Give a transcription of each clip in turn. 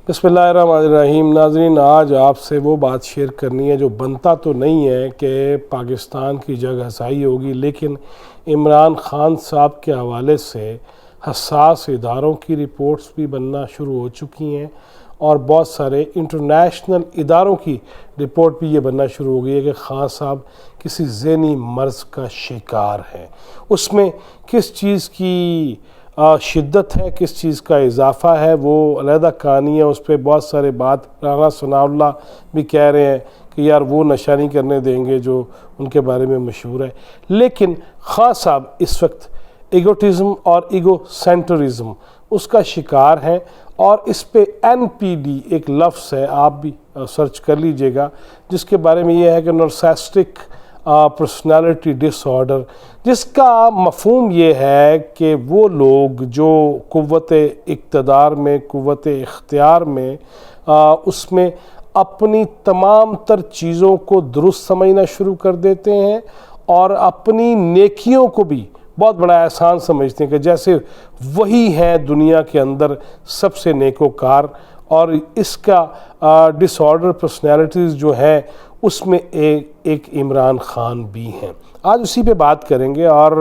بسم اللہ الرحمن الرحیم۔ ناظرین، آج آپ سے وہ بات شیئر کرنی ہے جو بنتا تو نہیں ہے کہ پاکستان کی جگ ہسائی ہوگی، لیکن عمران خان صاحب کے حوالے سے حساس اداروں کی رپورٹس بھی بننا شروع ہو چکی ہیں اور بہت سارے انٹرنیشنل اداروں کی رپورٹ بھی یہ بننا شروع ہو گئی ہے کہ خان صاحب کسی ذہنی مرض کا شکار ہیں۔ اس میں کس چیز کی شدت ہے، کس چیز کا اضافہ ہے، وہ علیحدہ کہانی ہے۔ اس پہ بہت سارے بات رانا ثناء اللہ بھی کہہ رہے ہیں کہ یار وہ نشہ نہیں کرنے دیں گے جو ان کے بارے میں مشہور ہے، لیکن خان صاحب اس وقت ایگوٹزم اور ایگو سینٹرزم اس کا شکار ہیں، اور اس پہ NPD ایک لفظ ہے، آپ بھی سرچ کر لیجئے گا، جس کے بارے میں یہ ہے کہ نارسسٹک پرسنالٹی ڈس آرڈر، جس کا مفہوم یہ ہے کہ وہ لوگ جو قوت اقتدار میں، قوت اختیار میں، اس میں اپنی تمام تر چیزوں کو درست سمجھنا شروع کر دیتے ہیں اور اپنی نیکیوں کو بھی بہت بڑا احسان سمجھتے ہیں کہ جیسے وہی ہیں دنیا کے اندر سب سے نیکوکار، اور اس کا ڈس آرڈر پرسنالٹیز جو ہیں اس میں ایک عمران خان بھی ہیں۔ آج اسی پہ بات کریں گے اور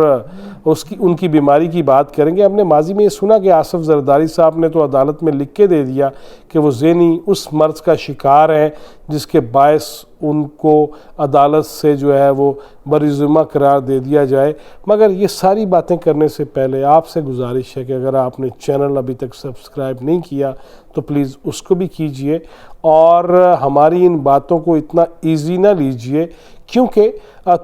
ان کی بیماری کی بات کریں گے۔ ہم نے ماضی میں یہ سنا کہ آصف زرداری صاحب نے تو عدالت میں لکھ کے دے دیا کہ وہ ذہنی اس مرض کا شکار ہیں جس کے باعث ان کو عدالت سے جو ہے وہ بری ذمہ قرار دے دیا جائے، مگر یہ ساری باتیں کرنے سے پہلے آپ سے گزارش ہے کہ اگر آپ نے چینل ابھی تک سبسکرائب نہیں کیا تو پلیز اس کو بھی کیجئے، اور ہماری ان باتوں کو اتنا ایزی نہ لیجئے، کیونکہ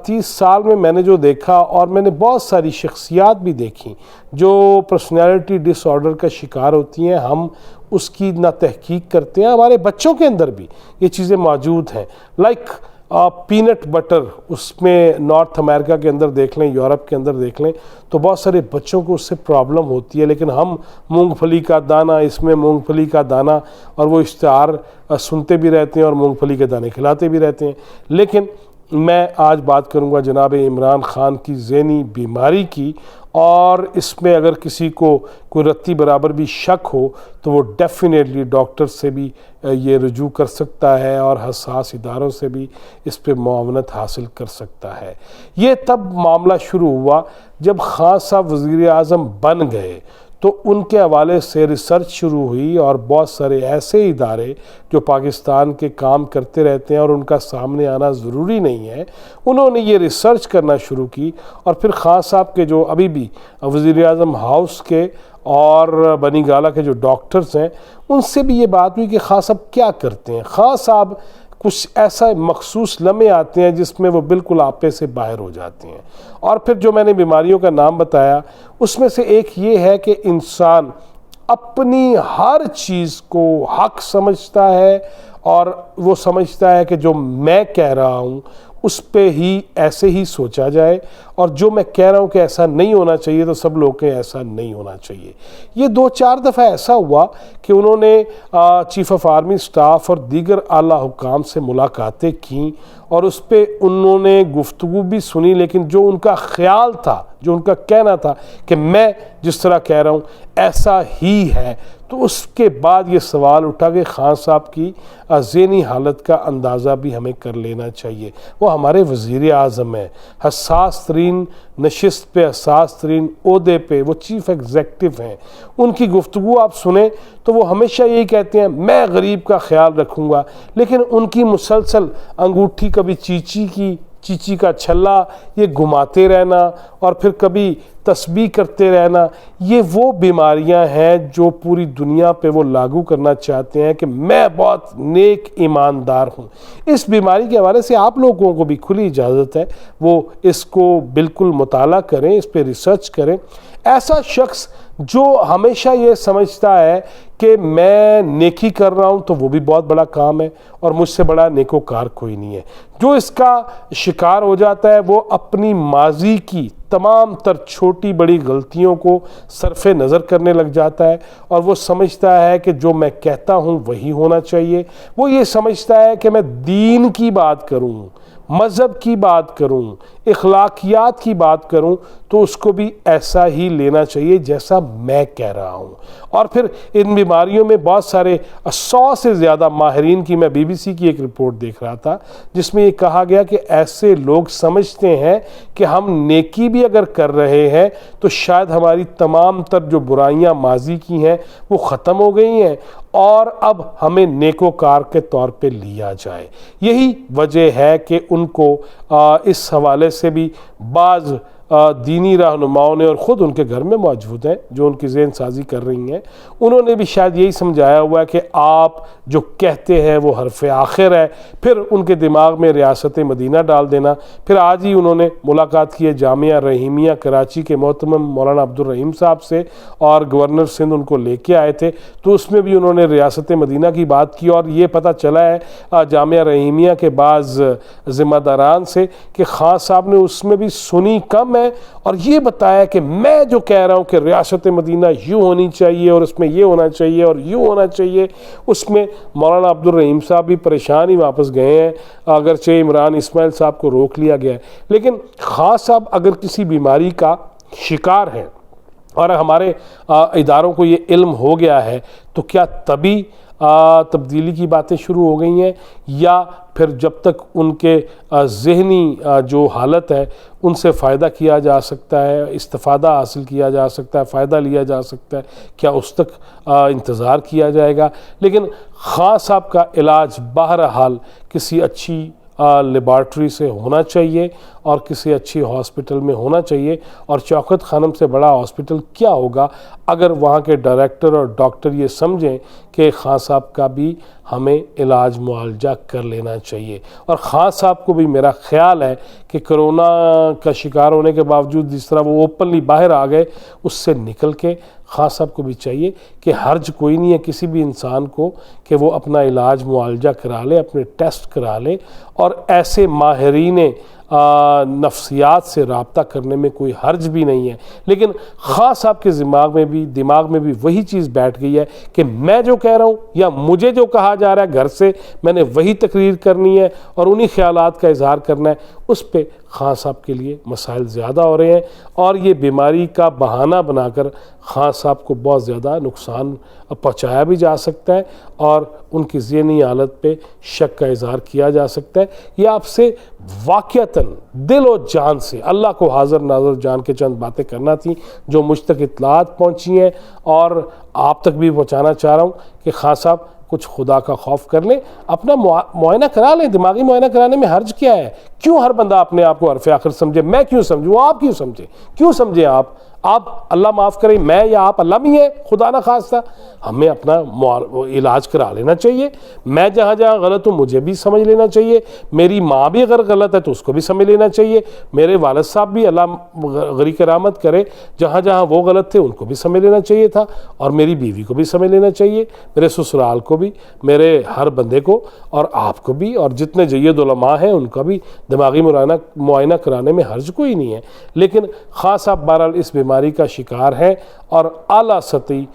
30 سال میں نے جو دیکھا، اور میں نے بہت ساری شخصیات بھی دیکھی جو پرسنالٹی ڈس آرڈر کا شکار ہوتی ہیں، ہم اس کی نہ تحقیق کرتے ہیں۔ ہمارے بچوں کے اندر بھی یہ چیزیں موجود ہیں، لائک پینٹ بٹر، اس میں نارتھ امریکہ کے اندر دیکھ لیں، یورپ کے اندر دیکھ لیں تو بہت سارے بچوں کو اس سے پرابلم ہوتی ہے، لیکن ہم مونگ پھلی کا دانہ، اس میں مونگ پھلی کا دانہ، اور وہ اشتہار سنتے بھی رہتے ہیں اور مونگ پھلی کے دانے کھلاتے بھی رہتے ہیں۔ لیکن میں آج بات کروں گا جناب عمران خان کی ذہنی بیماری کی، اور اس میں اگر کسی کو کوئی رتی برابر بھی شک ہو تو وہ ڈیفینیٹلی ڈاکٹر سے بھی یہ رجوع کر سکتا ہے اور حساس اداروں سے بھی اس پہ معاونت حاصل کر سکتا ہے۔ یہ تب معاملہ شروع ہوا جب خان صاحب وزیر اعظم بن گئے تو ان کے حوالے سے ریسرچ شروع ہوئی، اور بہت سارے ایسے ادارے جو پاکستان کے کام کرتے رہتے ہیں اور ان کا سامنے آنا ضروری نہیں ہے، انہوں نے یہ ریسرچ کرنا شروع کی، اور پھر خان صاحب کے جو ابھی بھی وزیر اعظم ہاؤس کے اور بنی گالہ کے جو ڈاکٹرز ہیں ان سے بھی یہ بات ہوئی کہ خان صاحب کیا کرتے ہیں۔ خان صاحب کچھ ایسا مخصوص لمحے آتے ہیں جس میں وہ بالکل آپے سے باہر ہو جاتے ہیں، اور پھر جو میں نے بیماریوں کا نام بتایا اس میں سے ایک یہ ہے کہ انسان اپنی ہر چیز کو حق سمجھتا ہے، اور وہ سمجھتا ہے کہ جو میں کہہ رہا ہوں اس پہ ہی ایسے ہی سوچا جائے، اور جو میں کہہ رہا ہوں کہ ایسا نہیں ہونا چاہیے تو سب لوگ کہیں ایسا نہیں ہونا چاہیے۔ یہ 2-4 دفعہ ایسا ہوا کہ انہوں نے چیف آف آرمی سٹاف اور دیگر اعلیٰ حکام سے ملاقاتیں کیں، اور اس پہ انہوں نے گفتگو بھی سنی، لیکن جو ان کا خیال تھا، جو ان کا کہنا تھا کہ میں جس طرح کہہ رہا ہوں ایسا ہی ہے، تو اس کے بعد یہ سوال اٹھا کہ خان صاحب کی ذہنی حالت کا اندازہ بھی ہمیں کر لینا چاہیے۔ وہ ہمارے وزیر اعظم ہیں، حساس ترین نشست پہ، حساس ترین عہدے پہ، وہ چیف ایگزیکٹو ہیں۔ ان کی گفتگو آپ سنیں تو وہ ہمیشہ یہی کہتے ہیں میں غریب کا خیال رکھوں گا، لیکن ان کی مسلسل انگوٹھی کبھی چیچی کا چھلا یہ گھماتے رہنا، اور پھر کبھی تسبیح کرتے رہنا، یہ وہ بیماریاں ہیں جو پوری دنیا پہ وہ لاگو کرنا چاہتے ہیں کہ میں بہت نیک ایماندار ہوں۔ اس بیماری کے حوالے سے آپ لوگوں کو بھی کھلی اجازت ہے، وہ اس کو بالکل مطالعہ کریں، اس پہ ریسرچ کریں۔ ایسا شخص جو ہمیشہ یہ سمجھتا ہے کہ میں نیکی کر رہا ہوں تو وہ بھی بہت بڑا کام ہے، اور مجھ سے بڑا نیکوکار کوئی نہیں ہے، جو اس کا شکار ہو جاتا ہے وہ اپنی ماضی کی تمام تر چھوٹی بڑی غلطیوں کو صرف نظر کرنے لگ جاتا ہے، اور وہ سمجھتا ہے کہ جو میں کہتا ہوں وہی ہونا چاہیے۔ وہ یہ سمجھتا ہے کہ میں دین کی بات کروں، مذہب کی بات کروں، اخلاقیات کی بات کروں تو اس کو بھی ایسا ہی لینا چاہیے جیسا میں کہہ رہا ہوں۔ اور پھر ان بیماریوں میں بہت سارے 100 سے زیادہ ماہرین کی، میں BBC کی ایک رپورٹ دیکھ رہا تھا جس میں یہ کہا گیا کہ ایسے لوگ سمجھتے ہیں کہ ہم نیکی بھی اگر کر رہے ہیں تو شاید ہماری تمام تر جو برائیاں ماضی کی ہیں وہ ختم ہو گئی ہیں اور اب ہمیں نیکوکار کے طور پہ لیا جائے۔ یہی وجہ ہے کہ ان کو اس حوالے سے بھی بعض دینی رہنماؤں نے، اور خود ان کے گھر میں موجود ہیں جو ان کی ذہن سازی کر رہی ہیں، انہوں نے بھی شاید یہی سمجھایا ہوا ہے کہ آپ جو کہتے ہیں وہ حرف آخر ہے، پھر ان کے دماغ میں ریاست مدینہ ڈال دینا۔ پھر آج ہی انہوں نے ملاقات کی ہے جامعہ رحیمیہ کراچی کے محترم مولانا عبدالرحیم صاحب سے، اور گورنر سندھ ان کو لے کے آئے تھے، تو اس میں بھی انہوں نے ریاست مدینہ کی بات کی، اور یہ پتہ چلا ہے جامعہ رحیمیہ کے بعض ذمہ داران سے کہ خان صاحب نے اس میں بھی سنی کم ہے، اور یہ بتایا کہ میں جو کہہ رہا ہوں کہ ریاست مدینہ یوں ہونی چاہیے اور اس میں یہ ہونا چاہیے اور یوں ہونا چاہیے، اس میں مولانا عبدالرحیم صاحب بھی پریشان ہی واپس گئے ہیں، اگرچہ عمران اسماعیل صاحب کو روک لیا گیا ہے۔ لیکن خان صاحب اگر کسی بیماری کا شکار ہے اور ہمارے اداروں کو یہ علم ہو گیا ہے تو کیا تبھی تبدیلی کی باتیں شروع ہو گئی ہیں، یا پھر جب تک ان کے ذہنی جو حالت ہے ان سے فائدہ کیا جا سکتا ہے، استفادہ حاصل کیا جا سکتا ہے، فائدہ لیا جا سکتا ہے، کیا اس تک انتظار کیا جائے گا؟ لیکن خان صاحب کا علاج بہرحال کسی اچھی لیبارٹری سے ہونا چاہیے اور کسی اچھی ہاسپٹل میں ہونا چاہیے، اور شوکت خانم سے بڑا ہاسپٹل کیا ہوگا اگر وہاں کے ڈائریکٹر اور ڈاکٹر یہ سمجھیں کہ خان صاحب کا بھی ہمیں علاج معالجہ کر لینا چاہیے۔ اور خان صاحب کو بھی میرا خیال ہے کہ کرونا کا شکار ہونے کے باوجود جس طرح وہ اوپنلی باہر آ گئے، اس سے نکل کے خان صاحب کو بھی چاہیے کہ حرج کوئی نہیں ہے کسی بھی انسان کو کہ وہ اپنا علاج معالجہ کرا لے، اپنے ٹیسٹ کرا لے، اور ایسے ماہرین نفسیات سے رابطہ کرنے میں کوئی حرج بھی نہیں ہے۔ لیکن خان صاحب کے دماغ میں بھی وہی چیز بیٹھ گئی ہے کہ میں جو کہہ رہا ہوں یا مجھے جو کہا جا رہا ہے گھر سے، میں نے وہی تقریر کرنی ہے اور انہی خیالات کا اظہار کرنا ہے۔ اس پہ خان صاحب کے لیے مسائل زیادہ ہو رہے ہیں، اور یہ بیماری کا بہانہ بنا کر خان صاحب کو بہت زیادہ نقصان پہنچایا بھی جا سکتا ہے، اور ان کی ذہنی حالت پہ شک کا اظہار کیا جا سکتا ہے۔ یہ آپ سے واقعتاً دل و جان سے اللہ کو حاضر ناظر جان کے چند باتیں کرنا تھیں جو مجھ تک اطلاعات پہنچی ہیں، اور آپ تک بھی پہنچانا چاہ رہا ہوں کہ خان صاحب کچھ خدا کا خوف کر لیں، اپنا معائنہ کرا لیں۔ دماغی معائنہ کرانے میں حرج کیا ہے؟ کیوں ہر بندہ اپنے آپ کو حرف آخر سمجھے؟ میں کیوں سمجھوں؟ آپ کیوں سمجھیں؟ کیوں سمجھیں آپ اللہ معاف کریں، میں یا آپ اللہ بھی ہیں خدا نہ خواستہ، ہمیں اپنا علاج کرا لینا چاہیے۔ میں جہاں جہاں غلط ہوں مجھے بھی سمجھ لینا چاہیے، میری ماں بھی اگر غلط ہے تو اس کو بھی سمجھ لینا چاہیے، میرے والد صاحب بھی اللہ غری کرامت کرے جہاں جہاں وہ غلط تھے ان کو بھی سمجھ لینا چاہیے تھا، اور میری بیوی کو بھی سمجھ لینا چاہیے، میرے سسرال کو بھی، میرے ہر بندے کو، اور آپ کو بھی، اور جتنے جید علماء ہیں ان کا بھی دماغی معائنہ کرانے میں حرج کوئی نہیں ہے۔ لیکن خان صاحب بہرحال اس بیماری کا شکار ہے، اور اعلیٰ سطحی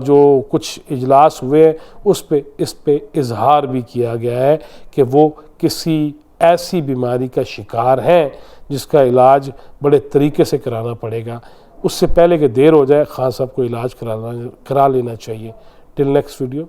جو کچھ اجلاس ہوئے ہیں اس پہ اظہار بھی کیا گیا ہے کہ وہ کسی ایسی بیماری کا شکار ہیں جس کا علاج بڑے طریقے سے کرانا پڑے گا۔ اس سے پہلے کہ دیر ہو جائے خان صاحب کو علاج کرا لینا چاہیے۔ Till next video.